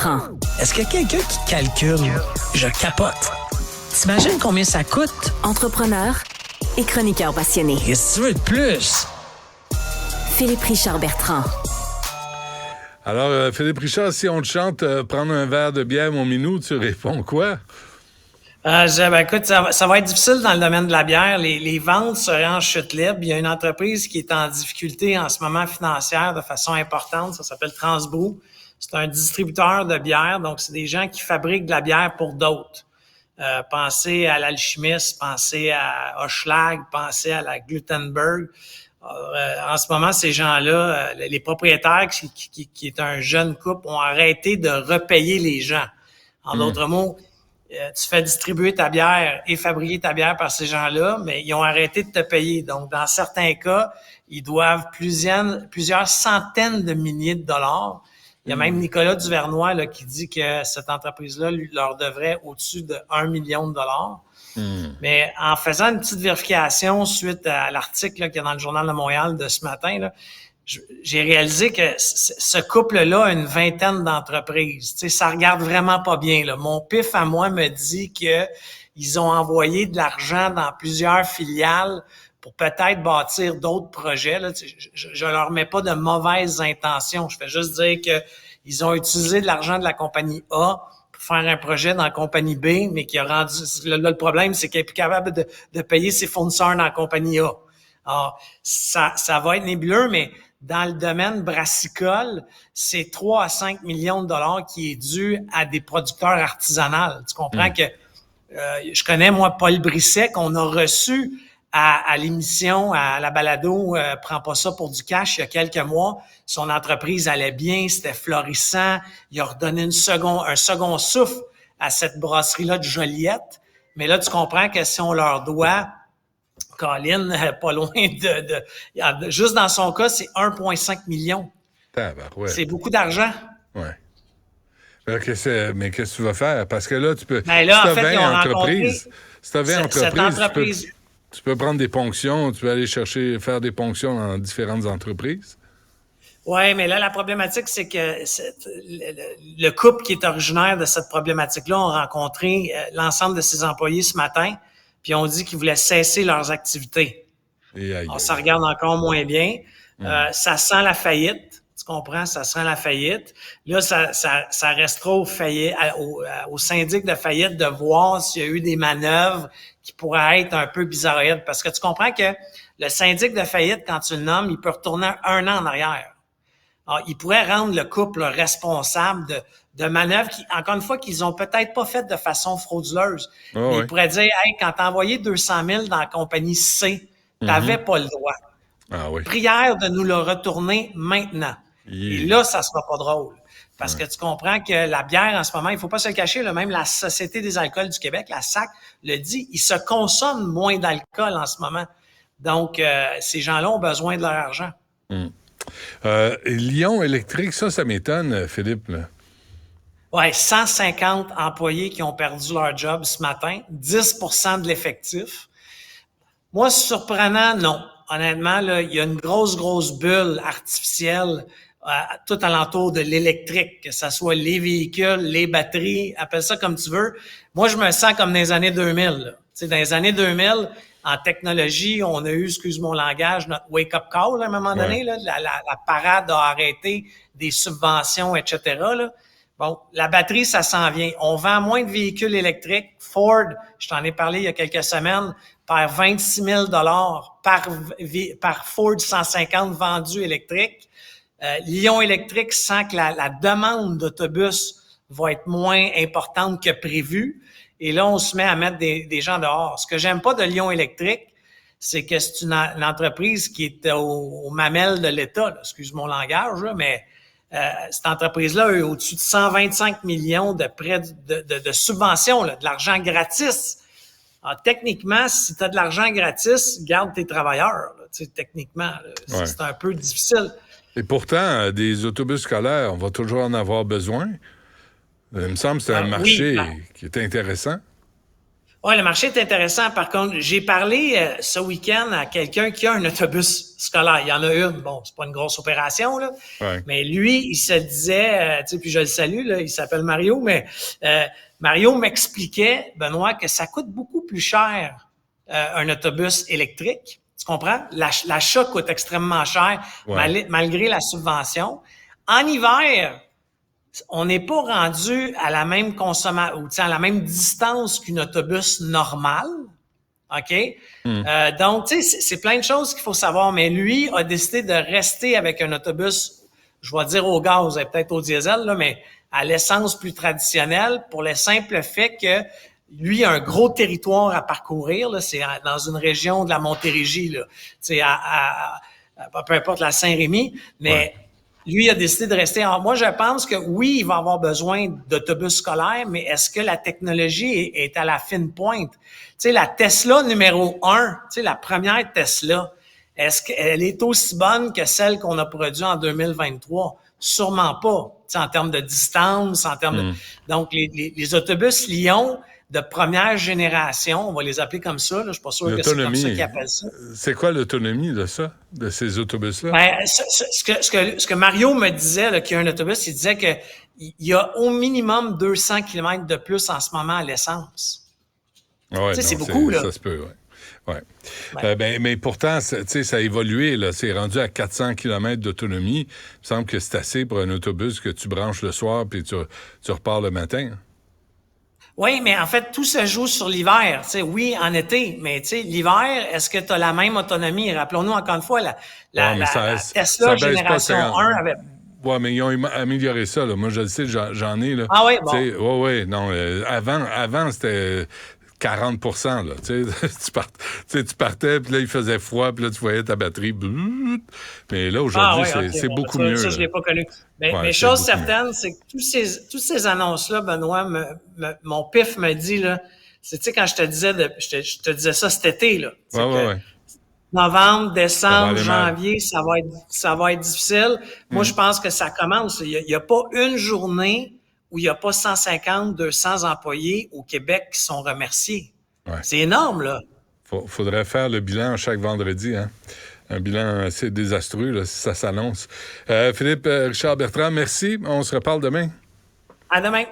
Bertrand. Est-ce qu'il y a quelqu'un qui calcule? Je capote. T'imagines combien ça coûte? Entrepreneur et chroniqueur passionné. Qu'est-ce que tu veux de plus? Philippe Richard Bertrand. Alors, Philippe Richard, si on te chante prendre un verre de bière, mon minou, tu réponds quoi? Écoute, ça va être difficile dans le domaine de la bière. Les ventes seraient en chute libre. Il y a une entreprise qui est en difficulté en ce moment financière de façon importante. Ça s'appelle Transbrou. C'est un distributeur de bière. Donc, c'est des gens qui fabriquent de la bière pour d'autres. Pensez à l'Alchimiste, pensez à Hochlag, pensez à la Glutenberg. En ce moment, ces gens-là, les propriétaires, qui est un jeune couple, ont arrêté de repayer les gens. En d'autres mots, tu fais distribuer ta bière et fabriquer ta bière par ces gens-là, mais ils ont arrêté de te payer. Donc, dans certains cas, ils doivent plusieurs centaines de milliers de dollars. Il y a même Nicolas Duvernois là, qui dit que cette entreprise-là leur devrait au-dessus de 1 million de dollars. Mais en faisant une petite vérification suite à l'article là, qu'il y a dans le Journal de Montréal de ce matin, là, j'ai réalisé que ce couple-là a une vingtaine d'entreprises. Tu sais, ça regarde vraiment pas bien. Là. Mon pif à moi me dit que ils ont envoyé de l'argent dans plusieurs filiales pour peut-être bâtir d'autres projets. Là. Tu sais, je leur mets pas de mauvaises intentions. Je fais juste dire que ils ont utilisé de l'argent de la compagnie A pour faire un projet dans la compagnie B, mais qui a rendu... Là, le problème, c'est qu'elle est plus capable de payer ses fournisseurs dans la compagnie A. Alors, ça va être nébuleux, mais dans le domaine brassicole, c'est 3 à 5 millions de dollars qui est dû à des producteurs artisanaux. Tu comprends que je connais, moi, Paul Brisset, qu'on a reçu à l'émission, à la balado Prends pas ça pour du cash, il y a quelques mois. Son entreprise allait bien, c'était florissant. Il a redonné un second souffle à cette brasserie-là de Joliette. Mais là, tu comprends que si on leur doit... Colin, pas loin juste dans son cas, c'est 1,5 million. Ouais. C'est beaucoup d'argent. Ouais. Mais qu'est-ce que tu vas faire? Parce que là, tu peux... Ben là, si tu as 20 entreprises, entreprise. Tu peux prendre des ponctions, tu peux aller faire des ponctions dans différentes entreprises. Oui, mais là, la problématique, c'est que le couple qui est originaire de cette problématique-là ont rencontré l'ensemble de ses employés ce matin. Puis on dit qu'ils voulaient cesser leurs activités. Alors, ça regarde encore moins bien. Ça sent la faillite. Tu comprends? Ça sent la faillite. Là, ça restera au syndic de faillite de voir s'il y a eu des manœuvres qui pourraient être un peu bizarroïdes. Parce que tu comprends que le syndic de faillite, quand tu le nommes, il peut retourner 1 an en arrière. Alors, il pourrait rendre le couple responsable de manœuvres qui, encore une fois, qu'ils ont peut-être pas faites de façon frauduleuse. Mais il pourrait dire, hey, quand t'as envoyé 200 000 dans la compagnie C, t'avais pas le droit. Prière de nous le retourner maintenant. Et là, ça sera pas drôle. Parce que tu comprends que la bière, en ce moment, il faut pas se le cacher, là, même la Société des alcools du Québec, la SAC, le dit, il se consomme moins d'alcool en ce moment. Donc, ces gens-là ont besoin de leur argent. Lion électrique, ça m'étonne, Philippe, là. Ouais, 150 employés qui ont perdu leur job ce matin, 10% de l'effectif. Moi, c'est surprenant, non. Honnêtement, là, il y a une grosse bulle artificielle tout alentour de l'électrique, que ce soit les véhicules, les batteries, appelle ça comme tu veux. Moi, je me sens comme dans les années 2000. Là. Tu sais, dans les années 2000, en technologie, on a eu, excuse mon langage, notre wake-up call là, à un moment donné. Là, la parade a arrêté des subventions, etc. Là. Bon, la batterie, ça s'en vient. On vend moins de véhicules électriques. Ford, je t'en ai parlé il y a quelques semaines, perd 26 000 par Ford 150 vendus électriques. Lion électrique sent que la demande d'autobus va être moins importante que prévu. Et là, on se met à mettre des gens dehors. Ce que j'aime pas de Lion électrique, c'est que c'est une entreprise qui est aux mamelles de l'État. Là. Excuse mon langage, là, mais cette entreprise-là a eu au-dessus de 125 millions de prêts de subventions, là, de l'argent gratis. Alors, techniquement, si tu as de l'argent gratis, garde tes travailleurs. Là, techniquement, là, c'est un peu difficile. Et pourtant, des autobus scolaires, on va toujours en avoir besoin. Il me semble que c'est un marché qui est intéressant. Oui, le marché est intéressant. Par contre, j'ai parlé ce week-end à quelqu'un qui a un autobus scolaire. Il y en a une. Bon, c'est pas une grosse opération, là. Ouais. Mais lui, il se disait, tu sais, puis je le salue, là, il s'appelle Mario, mais Mario m'expliquait, Benoît, que ça coûte beaucoup plus cher un autobus électrique. Tu comprends? L'achat coûte extrêmement cher, malgré la subvention. En hiver, on n'est pas rendu à la même consommation, à la même distance qu'un autobus normal. OK? Donc, tu sais, c'est plein de choses qu'il faut savoir, mais lui a décidé de rester avec un autobus, je vais dire au gaz et peut-être au diesel, là, mais à l'essence plus traditionnelle, pour le simple fait que lui a un gros territoire à parcourir. Là, c'est dans une région de la Montérégie, là, tu sais, peu importe la Saint-Rémy, mais lui a décidé de rester. Alors, moi, je pense que oui, il va avoir besoin d'autobus scolaires, mais est-ce que la technologie est à la fine pointe? Tu sais, la Tesla numéro 1, tu sais, la première Tesla, est-ce qu'elle est aussi bonne que celle qu'on a produite en 2023? Sûrement pas. Tu sais, en termes de distance, en termes de... Donc, les autobus Lyon de première génération, on va les appeler comme ça, là, je suis pas sûr que c'est comme ça qu'ils appellent ça. C'est quoi l'autonomie de ça, de ces autobus-là? Ben, ce que Mario me disait, là, qu'il y a un autobus, il disait que il y a au minimum 200 km de plus en ce moment à l'essence. Ouais, c'est beaucoup, là. Ça se peut, oui. Ouais. Mais pourtant, ça a évolué, là. C'est rendu à 400 km d'autonomie. Il me semble que c'est assez pour un autobus que tu branches le soir puis tu repars le matin. Oui, mais en fait, tout se joue sur l'hiver. Tu sais, oui, en été, mais tu sais, l'hiver, est-ce que tu as la même autonomie? Rappelons-nous encore une fois, la Tesla génération 1 avait... Oui, mais ils ont amélioré ça, là. Moi, je le sais, j'en ai, là. Ah oui, bon. Oui, non. Avant, c'était 40 là. Tu partais, puis là, il faisait froid, puis là, tu voyais ta batterie. Mais là, aujourd'hui, c'est beaucoup mieux. Ça, je l'ai pas connu. Mais chose certaine, c'est que toutes ces annonces-là, Benoît, mon pif me dit, là, c'est, tu sais, quand je te disais ça cet été, là. Novembre, décembre, janvier, ça va être difficile. Moi, je pense que ça commence. Il y a pas une journée où il n'y a pas 150, 200 employés au Québec qui sont remerciés. Ouais. C'est énorme, là. Faudrait faire le bilan chaque vendredi, hein? Un bilan assez désastreux, là, si ça s'annonce. Philippe Richard Bertrand, merci. On se reparle demain. À demain.